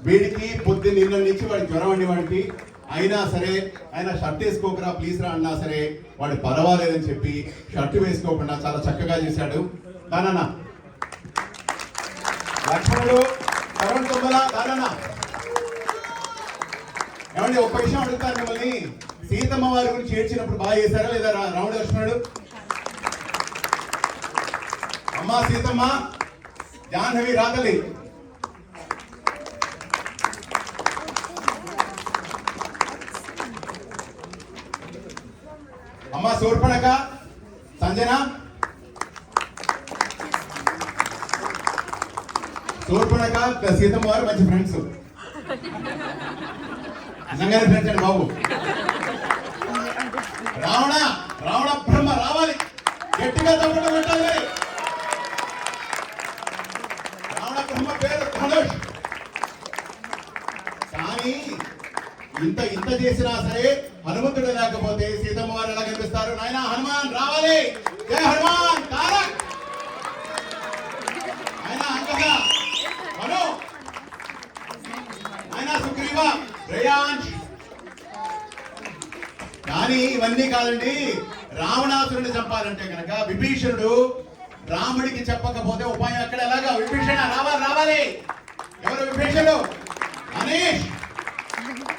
వీడికి పొద్దున్న నిన్న నుంచి వాడి జ్వరం అండి వాడికి, అయినా సరే ఆయన షర్ట్ వేసుకోకరా ప్లీజ్ రా అన్నా సరే వాడు పర్వాలేదని చెప్పి షర్ట్ వేసుకోకుండా చాలా చక్కగా చేశాడు. దానన్న లక్ష్మణుడు కరణ్ తొమ్మల దానన్న. ఏమండి ఒక్క విషయం అడుగుతాను మిమ్మల్ని, సీతమ్మ వారి గురించి ఏడ్చినప్పుడు బాగా చేశారా లేదా రాముడు లక్ష్మణుడు? అమ్మా సీతమ్మ జాహ్నవి రాగలి, అమ్మ శూర్పణఖ సంజన, శూర్పణఖ సీతమ్మ వారు మంచి ఫ్రెండ్స్, నిజంగానే ఫ్రెండ్స్ అండి బాబు. రావణ రావణ బ్రహ్మ రావాలి, గట్టిగా తప్పకుండా పెట్టాలి. రావణ బ్రహ్మ పేరు ధనుష్. కానీ ఇంత ఇంత చేసినా సరే హనుమంతుడు లేకపోతే సీతమ్మ వారు ఎలా కనిపిస్తారు? నాయన హనుమాన్ రావాలి, జయ హనుమాన్ తారక్, ఆయన అంకద హను, ఆయన సుగ్రీవ రేయాంష్. కానీ ఇవన్నీ కాదండి, రావణాసురుడిని చంపాలంటే కనుక విభీషణుడు రాముడికి చెప్పకపోతే ఉపాయం ఎక్కడ? ఎలాగా? విభీషణ రావాలి రావాలి. ఎవరు విభీషణుడు? అనీష్